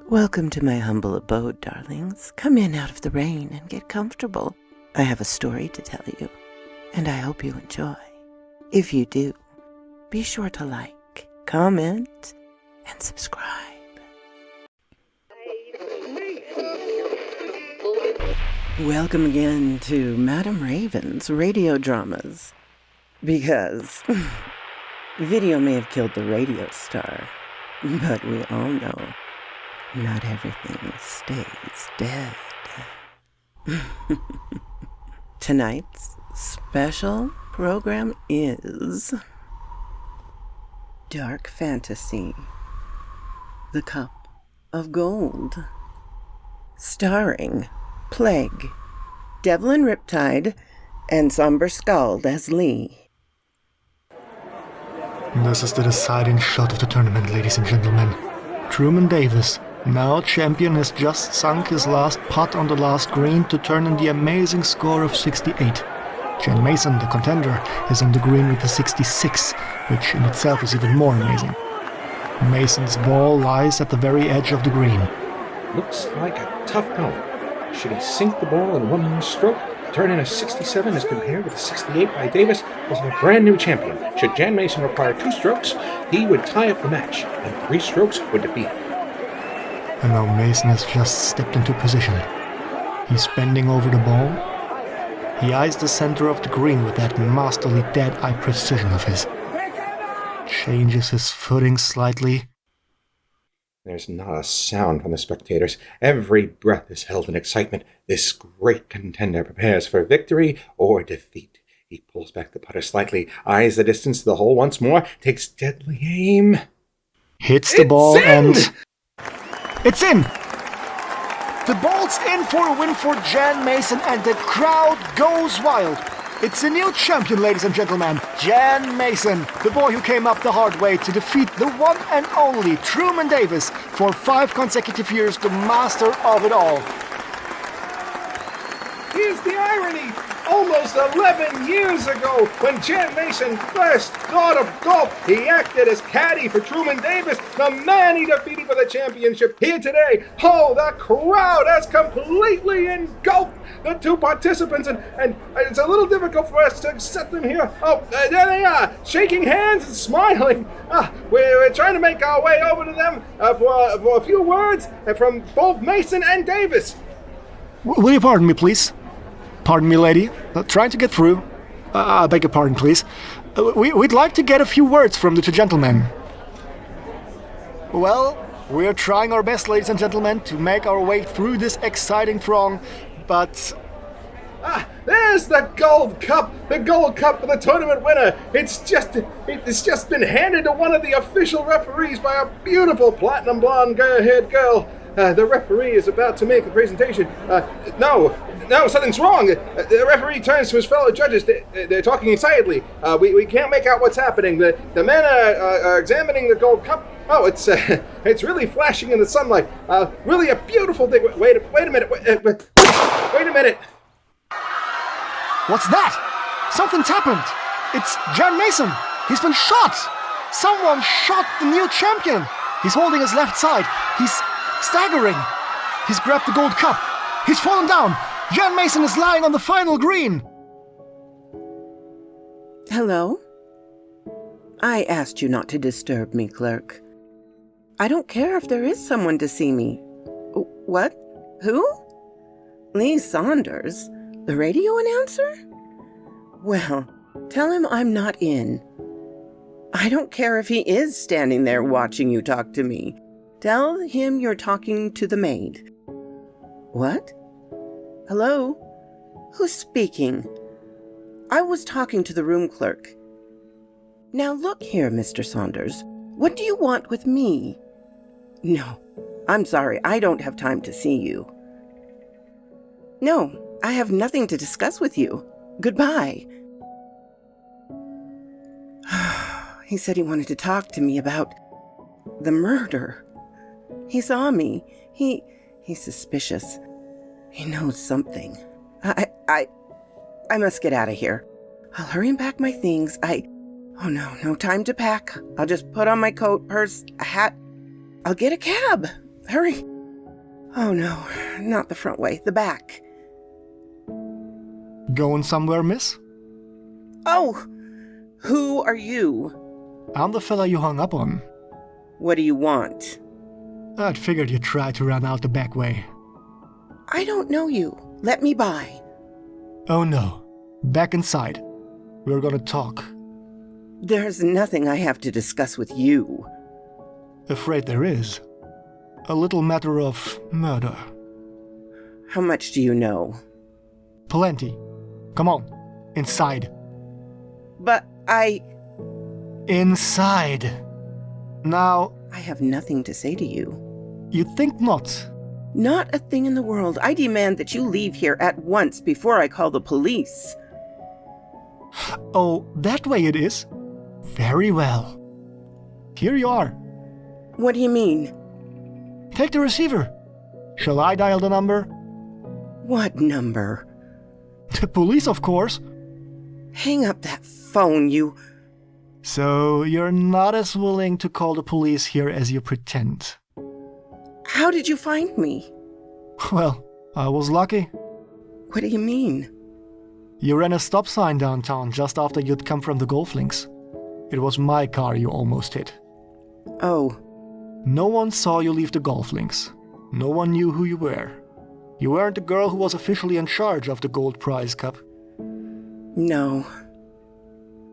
Welcome to my humble abode, darlings. Come in out of the rain and get comfortable. I have a story to tell you, and I hope you enjoy. If you do, be sure to like, comment, and subscribe. Welcome again to Madame Raven's radio dramas. Because video may have killed the radio star, but we all know not everything stays dead. Tonight's special program is Dark Fantasy, The Cup of Gold, starring Plague, Devlin Riptide, and Somber Scald as Lee. This is the deciding shot of the tournament, ladies and gentlemen. Truman Davis, now champion, has just sunk his last putt on the last green to turn in the amazing score of 68. Jen Mason, the contender, is on the green with a 66, which in itself is even more amazing. Mason's ball lies at the very edge of the green. Looks like a tough go. Should he sink the ball in one more stroke? Turn in a 67 as compared with a 68 by Davis, will have a brand new champion. Should Jan Mason require 2 strokes, he would tie up the match, and 3 strokes would defeat him. And now Mason has just stepped into position. He's bending over the ball. He eyes the center of the green with that masterly dead-eye precision of his. Changes his footing slightly. There's not a sound from the spectators. Every breath is held in excitement. This great contender prepares for victory or defeat. He pulls back the putter slightly, eyes the distance to the hole once more, takes deadly aim. Hits the ball and... It's in! The ball's in for a win for Jan Mason and the crowd goes wild. It's a new champion, ladies and gentlemen. Jan Mason, the boy who came up the hard way to defeat the one and only Truman Davis for 5 consecutive years, the master of it all. Here's the irony. Almost 11 years ago, when Jan Mason first thought of golf, he acted as caddy for Truman Davis, the man he defeated for the championship. Here today, the crowd has completely engulfed the 2 participants, and it's a little difficult for us to set them here. There they are, shaking hands and smiling. We're trying to make our way over to them for a few words from both Mason and Davis. Will you pardon me, please? Pardon me, lady. Trying to get through. I beg your pardon, please. We'd like to get a few words from the 2 gentlemen. Well, we're trying our best, ladies and gentlemen, to make our way through this exciting throng, but... There's the gold cup! The gold cup for the tournament winner! It's just been handed to one of the official referees by a beautiful platinum blonde haired girl. The referee is about to make the presentation. No, something's wrong. The referee turns to his fellow judges. They're talking excitedly. We can't make out what's happening. The men are examining the gold cup. Oh, it's really flashing in the sunlight. Really a beautiful thing. Wait a minute. Wait a minute. What's that? Something's happened. It's Jan Mason. He's been shot. Someone shot the new champion. He's holding his left side. He's staggering. He's grabbed the gold cup. He's fallen down. Jan Mason is lying on the final green. Hello? I asked you not to disturb me, clerk. I don't care if there is someone to see me. What? Who? Lee Saunders? The radio announcer? Well, tell him I'm not in. I don't care if he is standing there watching you talk to me. Tell him you're talking to the maid. What? Hello? Who's speaking? I was talking to the room clerk. Now look here, Mr. Saunders. What do you want with me? No, I'm sorry. I don't have time to see you. No, I have nothing to discuss with you. Goodbye. He said he wanted to talk to me about the murder. He saw me. He's suspicious. He knows something. I must get out of here. I'll hurry and pack my things. Oh no time to pack. I'll just put on my coat, purse, a hat. I'll get a cab. Hurry. Oh no, not the front way, the back. Going somewhere, miss? Oh, who are you? I'm the fella you hung up on. What do you want? I'd figured you'd try to run out the back way. I don't know you. Let me by. Oh no. Back inside. We're gonna talk. There's nothing I have to discuss with you. Afraid there is. A little matter of murder. How much do you know? Plenty. Come on. Inside. But Inside. Now, I have nothing to say to you. you think not? Not a thing in the world. I demand that you leave here at once before I call the police. Oh, that way it is? Very well. Here you are. What do you mean? Take the receiver. Shall I dial the number? What number? The police, of course. Hang up that phone, you... So you're not as willing to call the police here as you pretend. How did you find me? Well, I was lucky. What do you mean? You ran a stop sign downtown just after you'd come from the golf links. It was my car you almost hit. Oh, No one saw you leave the golf links. No one knew who you were. You weren't the girl who was officially in charge of the Gold Prize Cup. no.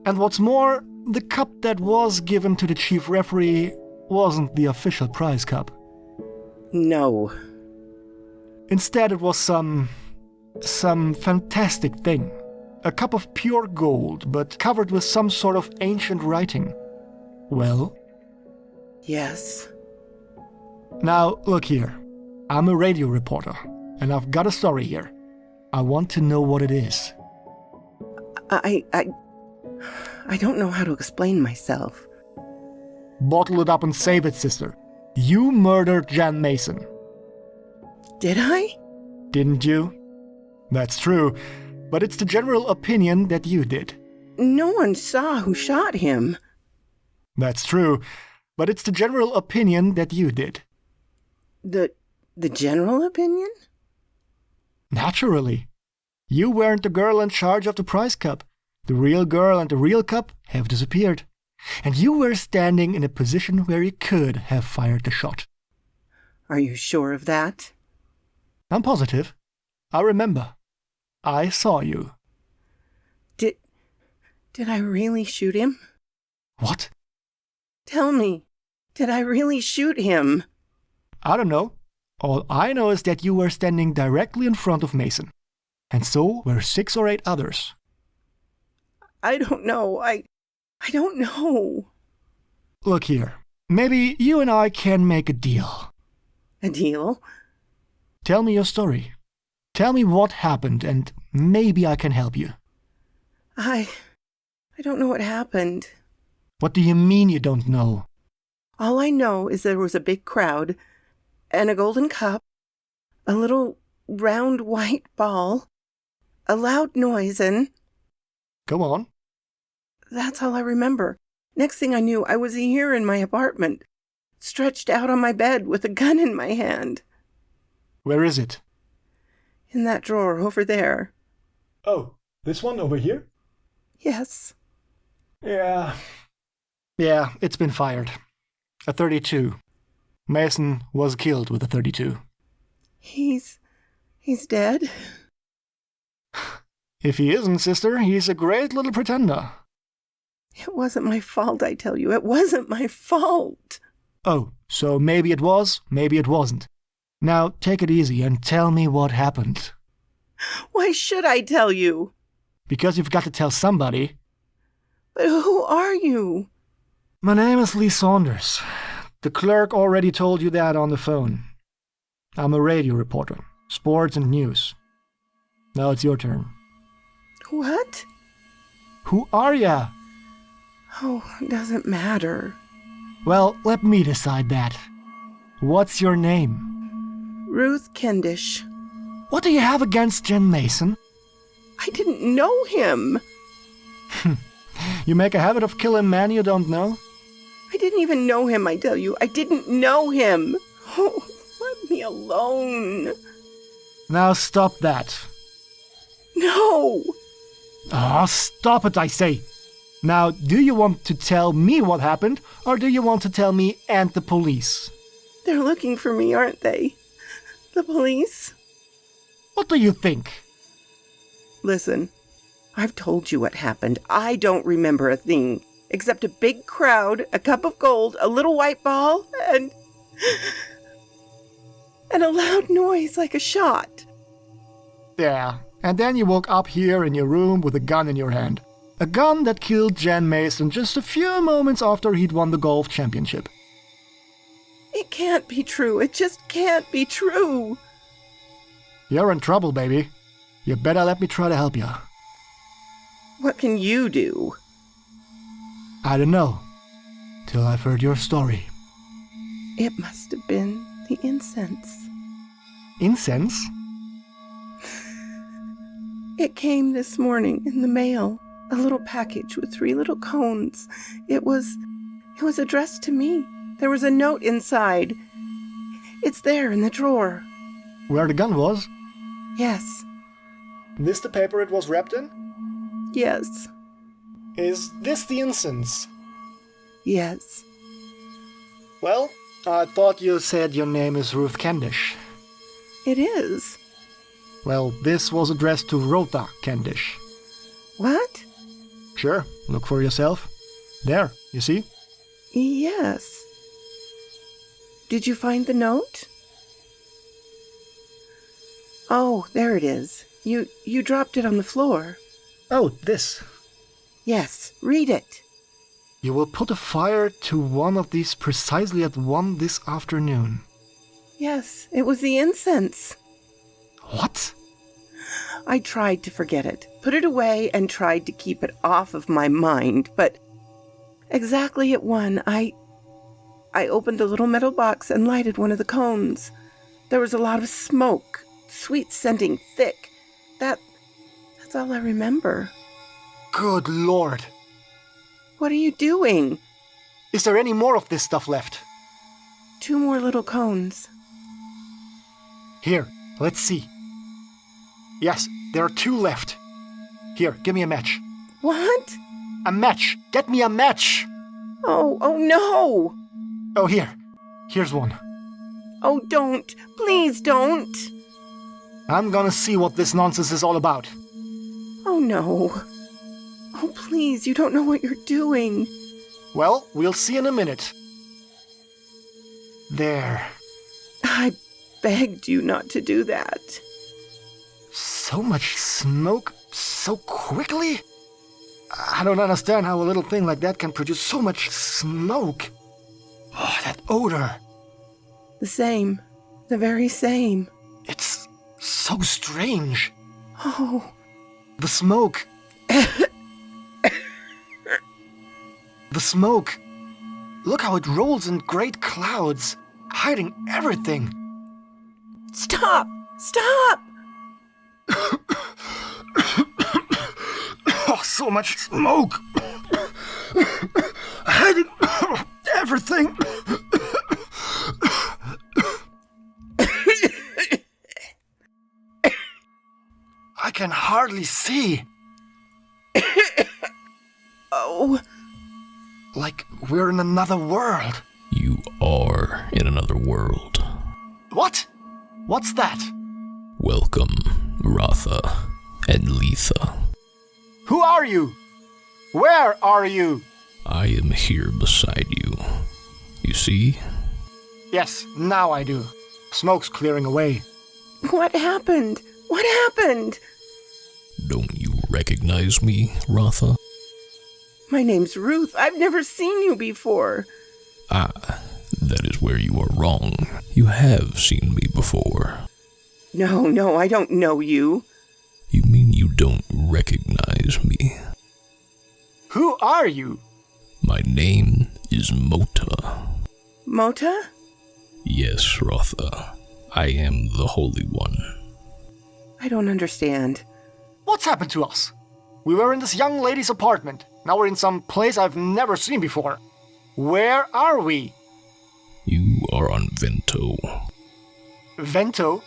And what's more, the cup that was given to the chief referee wasn't the official prize cup. No. Instead, it was some fantastic thing. A cup of pure gold, but covered with some sort of ancient writing. Well? Yes. Now, look here. I'm a radio reporter, and I've got a story here. I want to know what it is. I don't know how to explain myself. Bottle it up and save it, sister. You murdered Jan Mason. Did I? Didn't you? That's true, but it's the general opinion that you did. No one saw who shot him. That's true, but it's the general opinion that you did. The general opinion? Naturally. You weren't the girl in charge of the prize cup. The real girl and the real cup have disappeared. And you were standing in a position where you could have fired the shot. Are you sure of that? I'm positive. I remember. I saw you. Did I really shoot him? What? Tell me, did I really shoot him? I don't know. All I know is that you were standing directly in front of Mason. And so were 6 or 8 others. I don't know. I don't know. Look here. Maybe you and I can make a deal. A deal? Tell me your story. Tell me what happened and maybe I can help you. I don't know what happened. What do you mean you don't know? All I know is there was a big crowd and a golden cup, a little round white ball, a loud noise, and... Go on. That's all I remember. Next thing I knew, I was here in my apartment, stretched out on my bed with a gun in my hand. Where is it? In that drawer over there. Oh, this one over here? Yes. Yeah, it's been fired. A .32. Mason was killed with a .32. He's dead? If he isn't, sister, he's a great little pretender. It wasn't my fault, I tell you. It wasn't my fault. Oh, so maybe it was, maybe it wasn't. Now, take it easy and tell me what happened. Why should I tell you? Because you've got to tell somebody. But who are you? My name is Lee Saunders. The clerk already told you that on the phone. I'm a radio reporter, sports and news. Now it's your turn. What? Who are ya? Oh, it doesn't matter. Well, let me decide that. What's your name? Ruth Kendish. What do you have against Jen Mason? I didn't know him. You make a habit of killing men you don't know? I didn't even know him, I tell you. I didn't know him. Oh, let me me alone. Now stop that. No. Oh, stop it, I say. Now, do you want to tell me what happened, or do you want to tell me and the police? They're looking for me, aren't they? The police? What do you think? Listen, I've told you what happened. I don't remember a thing, except a big crowd, a cup of gold, a little white ball, and a loud noise like a shot. Yeah, and then you woke up here in your room with a gun in your hand. A gun that killed Jan Mason just a few moments after he'd won the golf championship. It can't be true. It just can't be true. You're in trouble, baby. You better let me try to help you. What can you do? I don't know. Till I've heard your story. It must have been the incense. Incense? It came this morning in the mail. A little package with 3 little cones. It was addressed to me. There was a note inside. It's there in the drawer. Where the gun was? Yes. This the paper it was wrapped in? Yes. Is this the incense? Yes. Well, I thought you said your name is Ruth Candish. It is. Well, this was addressed to Rotha Candish. What? Sure, look for yourself. There, you see? Yes. Did you find the note? Oh, there it is. You dropped it on the floor. Oh, this. Yes, read it. You will put a fire to one of these precisely at 1 this afternoon. Yes, it was the incense. What? I tried to forget it, put it away, and tried to keep it off of my mind, but exactly at 1, I opened the little metal box and lighted one of the cones. There was a lot of smoke, sweet scenting, thick. That's all I remember. Good Lord. What are you doing? Is there any more of this stuff left? 2 more little cones. Here, let's see. Yes, there are 2 left. Here, give me a match. What? A match! Get me a match! Oh no! Oh, here. Here's one. Oh, don't. Please don't. I'm gonna see what this nonsense is all about. Oh no. Oh, please, you don't know what you're doing. Well, we'll see in a minute. There. I begged you not to do that. So much smoke so quickly? I don't understand how a little thing like that can produce so much smoke. Oh, that odor. The same. The very same. It's so strange. Oh. The smoke. The smoke. Look how it rolls in great clouds, hiding everything. Stop! Stop! Oh, so much smoke. Hiding everything. I can hardly see. Oh. Like we're in another world. You are in another world. What? What's that? Welcome, Rotha and Letha. Who are you? Where are you? I am here beside you. You see? Yes, now I do. Smoke's clearing away. What happened? What happened? Don't you recognize me, Rotha? My name's Ruth. I've never seen you before. Ah, that is where you are wrong. You have seen me before. No, I don't know you. You mean you don't recognize me? Who are you? My name is Mota. Mota? Yes, Rotha. I am the Holy One. I don't understand. What's happened to us? We were in this young lady's apartment. Now we're in some place I've never seen before. Where are we? You are on Vento. Vento?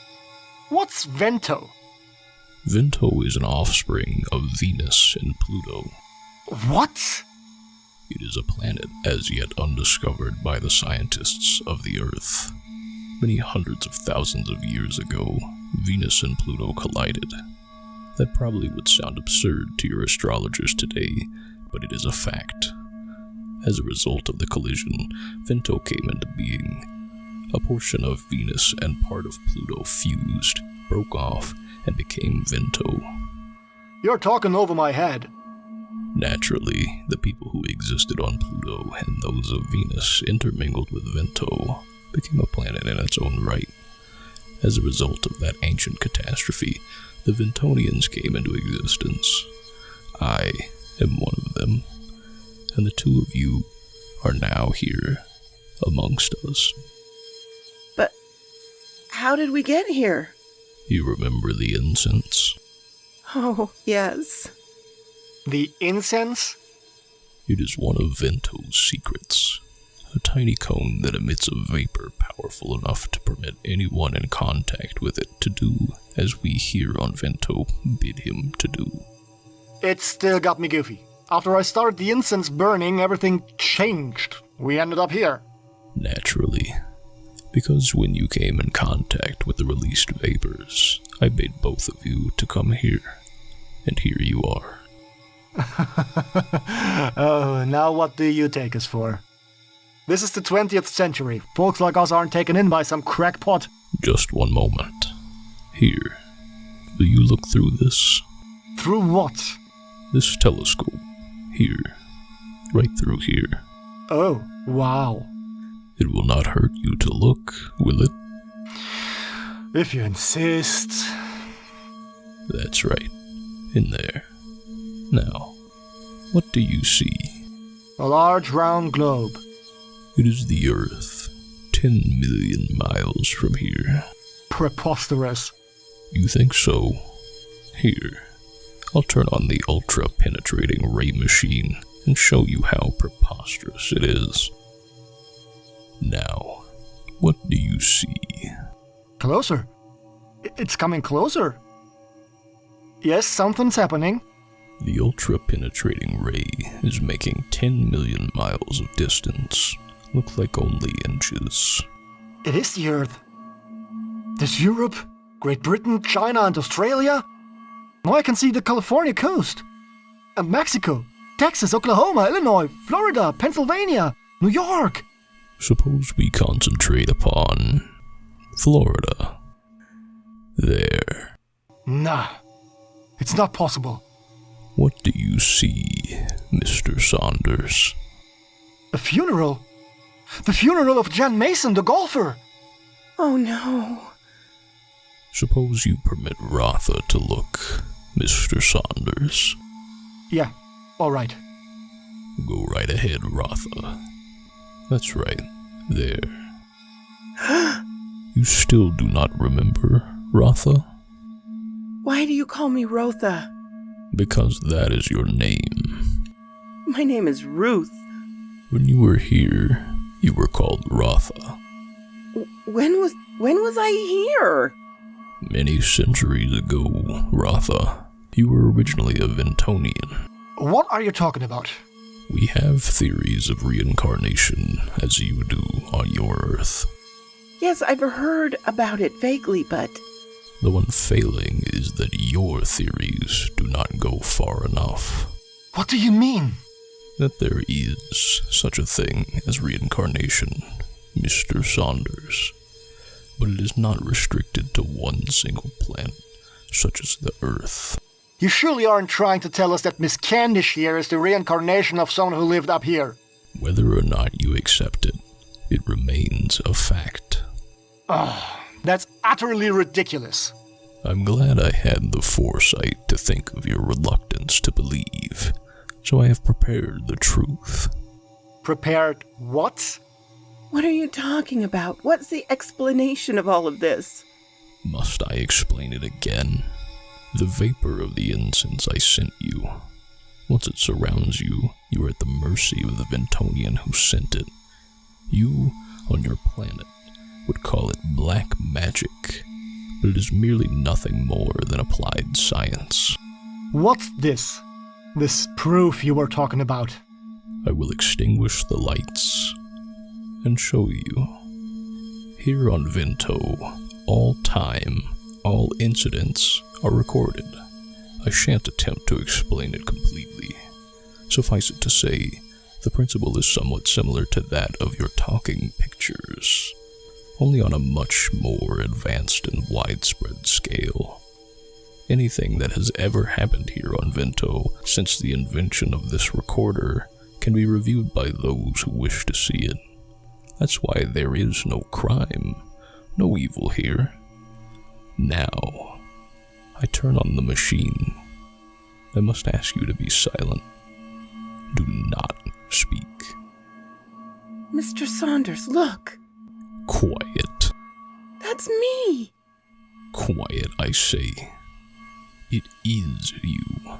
What's Vento? Vento is an offspring of Venus and Pluto. What? It is a planet as yet undiscovered by the scientists of the Earth. Many hundreds of thousands of years ago, Venus and Pluto collided. That probably would sound absurd to your astrologers today, but it is a fact. As a result of the collision, Vento came into being. A portion of Venus and part of Pluto fused, broke off, and became Vento. You're talking over my head. Naturally, the people who existed on Pluto and those of Venus intermingled with Vento, became a planet in its own right. As a result of that ancient catastrophe, the Ventonians came into existence. I am one of them, and the two of you are now here amongst us. But how did we get here? You remember the incense? Oh, yes. The incense? It is one of Vento's secrets. A tiny cone that emits a vapor powerful enough to permit anyone in contact with it to do as we here on Vento bid him to do. It still got me goofy. After I started the incense burning, everything changed. We ended up here. Naturally. Because when you came in contact with the released vapors, I bade both of you to come here. And here you are. Oh, now what do you take us for? This is the 20th century. Folks like us aren't taken in by some crackpot. Just one moment. Here. Will you look through this? Through what? This telescope. Here. Right through here. Oh, wow. It will not hurt you to look, will it? If you insist. That's right. In there. Now, what do you see? A large round globe. It is the Earth, 10 million miles from here. Preposterous. You think so? Here, I'll turn on the ultra-penetrating ray machine and show you how preposterous it is. Now, what do you see? Closer. It's coming closer. Yes, something's happening. The ultra-penetrating ray is making 10 million miles of distance look like only inches. It is the Earth. There's Europe, Great Britain, China, and Australia. Now I can see the California coast. And Mexico, Texas, Oklahoma, Illinois, Florida, Pennsylvania, New York. Suppose we concentrate upon Florida. There. Nah, it's not possible. What do you see, Mr. Saunders? A funeral? The funeral of Jan Mason, the golfer. Oh, no. Suppose you permit Rotha to look, Mr. Saunders. Yeah, all right. Go right ahead, Rotha. That's right, there. You still do not remember, Rotha? Why do you call me Rotha? Because that is your name. My name is Ruth. When you were here, you were called Rotha. When was I here? Many centuries ago, Rotha. You were originally a Ventonian. What are you talking about? We have theories of reincarnation, as you do on your Earth. Yes, I've heard about it vaguely, but... The one failing is that your theories do not go far enough. What do you mean? That there is such a thing as reincarnation, Mr. Saunders. But it is not restricted to one single planet, such as the Earth. You surely aren't trying to tell us that Miss Candish here is the reincarnation of someone who lived up here. Whether or not you accept it, it remains a fact. That's utterly ridiculous. I'm glad I had the foresight to think of your reluctance to believe, so I have prepared the truth. Prepared what? What are you talking about? What's the explanation of all of this? Must I explain it again? The vapor of the incense I sent you. Once it surrounds you, you are at the mercy of the Ventonian who sent it. You, on your planet, would call it black magic, but it is merely nothing more than applied science. What's this? This proof you were talking about? I will extinguish the lights and show you. Here on Vinto, all time, all incidents are recorded. I shan't attempt to explain it completely. Suffice it to say, the principle is somewhat similar to that of your talking pictures, only on a much more advanced and widespread scale. Anything that has ever happened here on Vinto since the invention of this recorder can be reviewed by those who wish to see it. That's why there is no crime, no evil here. Now, I turn on the machine. I must ask you to be silent. Do not speak. Mr. Saunders, look. Quiet. That's me. Quiet, I say. It is you,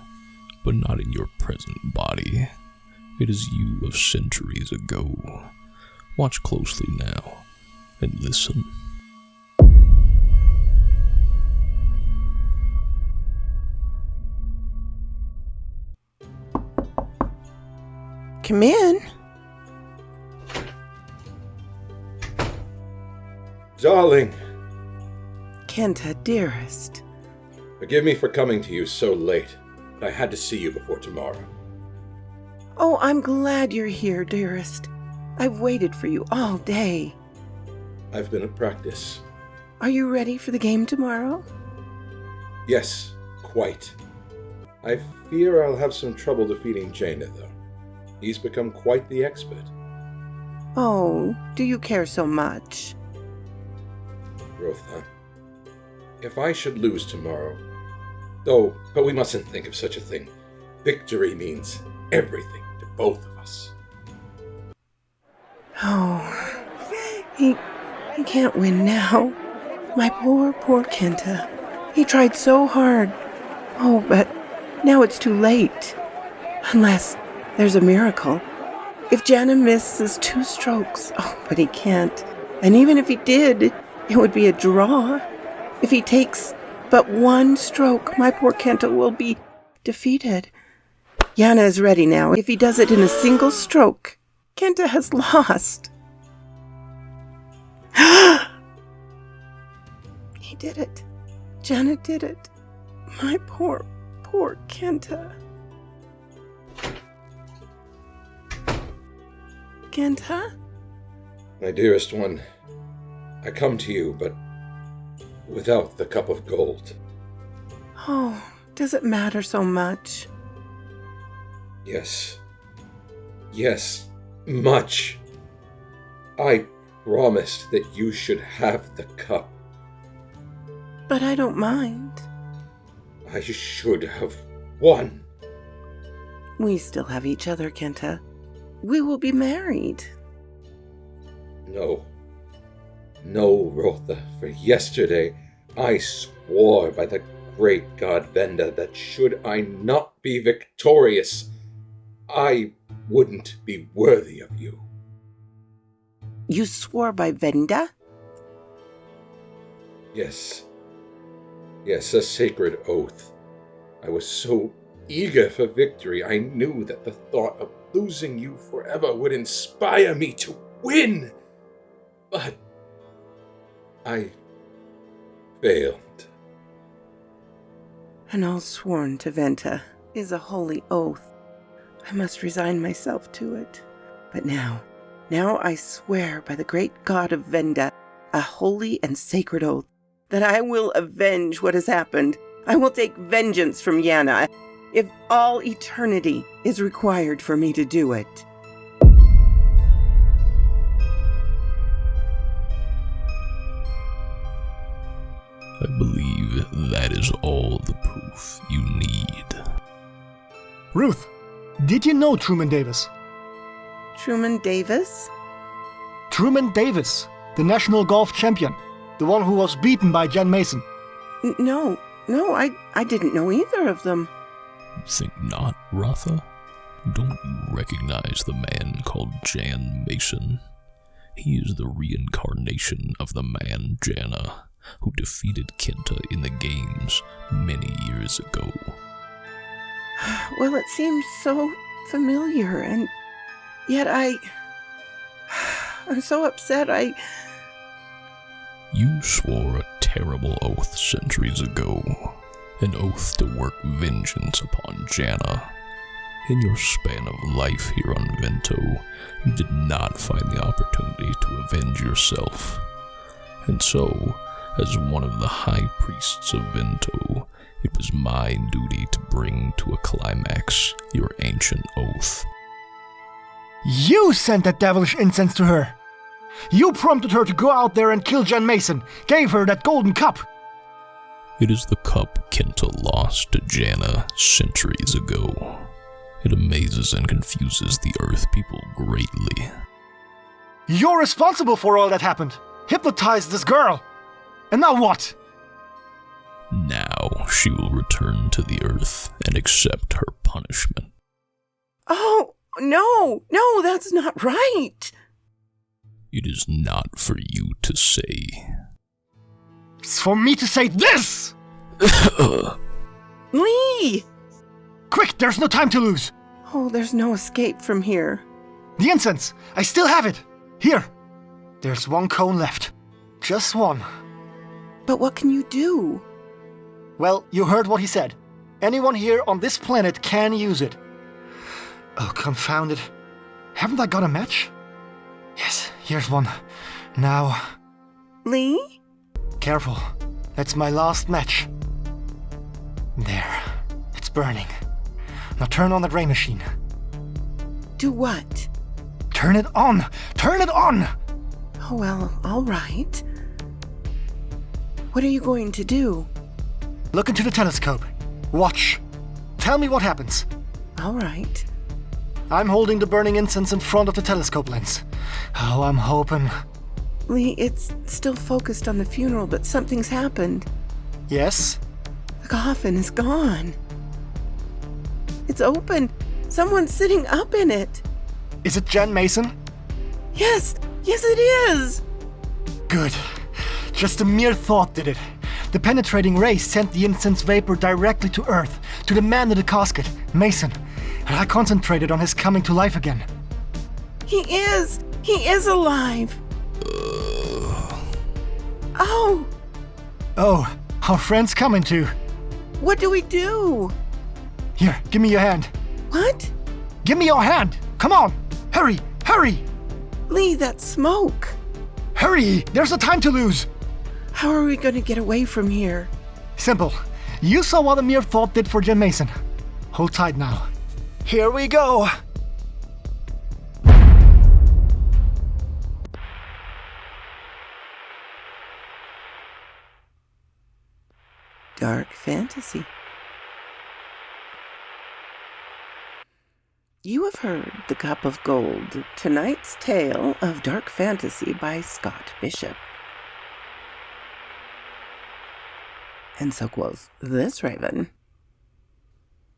but not in your present body. It is you of centuries ago. Watch closely now, and listen. Come in. Darling, Kenta, dearest. forgive me for coming to you so late, but I had to see you before tomorrow. Oh, I'm glad you're here, dearest. I've waited for you all day. I've been at practice. Are you ready for the game tomorrow? Yes, quite. I fear I'll have some trouble defeating Jaina, though. He's become quite the expert. Oh, do you care so much? Rotha, if I should lose tomorrow... Oh, but we mustn't think of such a thing. Victory means everything to both of us. Oh, he can't win now. My poor Kenta. He tried so hard. Oh, but now it's too late. Unless there's a miracle. If Jana misses 2 strokes, but he can't. And even if he did, it would be a draw. If he takes but 1 stroke, my poor Kenta will be defeated. Jana is ready now. If he does it in a single stroke, Kenta has lost. He did it. Jana did it. My poor Kenta. Kenta? My dearest one, I come to you, but without the cup of gold. Oh, does it matter so much? Yes. Yes, much. I promised that you should have the cup. But I don't mind. I should have won. We still have each other, Kenta. We will be married. No. No, Rotha, for yesterday I swore by the great god Venda that should I not be victorious, I wouldn't be worthy of you. You swore by Venda? Yes. Yes, a sacred oath. I was so eager for victory, I knew that the thought of losing you forever would inspire me to win. But I failed. An oath sworn to Venta is a holy oath. I must resign myself to it. But now I swear by the great god of Venda, a holy and sacred oath, that I will avenge what has happened. I will take vengeance from Yana, if all eternity is required for me to do it. I believe that is all the proof you need. Ruth, did you know Truman Davis? Truman Davis? Truman Davis, the national golf champion, the one who was beaten by Jan Mason. No, I didn't know either of them. Think not, Rotha? Don't you recognize the man called Jan Mason? He is the reincarnation of the man Jana, who defeated Kenta in the games many years ago. Well, it seems so familiar, and yet I'm so upset. You swore a terrible oath centuries ago, an oath to work vengeance upon Jana. In your span of life here on Vento, you did not find the opportunity to avenge yourself. And so, as one of the high priests of Vento, it was my duty to bring to a climax your ancient oath. You sent that devilish incense to her. You prompted her to go out there and kill Jen Mason, gave her that golden cup. It is the cup Kenta lost to Jana centuries ago. It amazes and confuses the Earth people greatly. You're responsible for all that happened. Hypnotized this girl. And now what? Now she will return to the Earth and accept her punishment. Oh, no, that's not right. It is not for you to say. It's for me to say this! Lee! Quick, there's no time to lose. Oh, there's no escape from here. The incense, I still have it. Here. There's one cone left. Just one. But what can you do? Well, you heard what he said. Anyone here on this planet can use it. Oh, confound it. Haven't I got a match? Yes, here's one. Now... Lee? Careful. That's my last match. There. It's burning. Now turn on that ray machine. Do what? Turn it on! Turn it on! Oh, well, all right. What are you going to do? Look into the telescope. Watch. Tell me what happens. All right. I'm holding the burning incense in front of the telescope lens. Oh, I'm hoping... Lee, it's still focused on the funeral, but something's happened. Yes? The coffin is gone. It's open. Someone's sitting up in it. Is it Jen Mason? Yes, it is. Good. Just a mere thought did it. The penetrating ray sent the incense vapor directly to Earth, to the man in the casket, Mason. And I concentrated on his coming to life again. He is alive. Oh, Oh, our friend's coming too. what do we do? Here, give me your hand. What? Give me your hand! Come on! Hurry! Hurry! Lee, that's smoke. Hurry! There's no time to lose! How are we going to get away from here? Simple. You saw what a mere thought did for Jen Mason. Hold tight now. Here we go! Dark fantasy. You have heard The Cup of Gold, tonight's tale of dark fantasy by Scott Bishop. And so quoth this raven.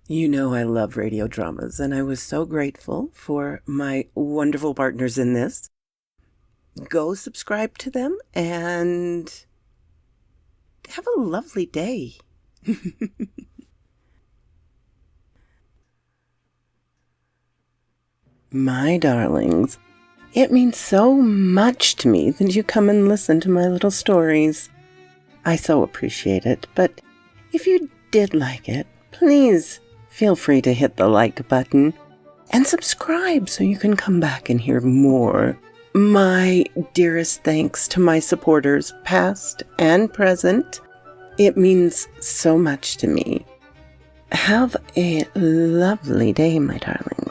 You know I love radio dramas, and I was so grateful for my wonderful partners in this. Go subscribe to them and have a lovely day. My darlings, it means so much to me that you come and listen to my little stories. I so appreciate it, but if you did like it, please feel free to hit the like button and subscribe so you can come back and hear more. My dearest thanks to my supporters, past and present. It means so much to me. Have a lovely day, my darling.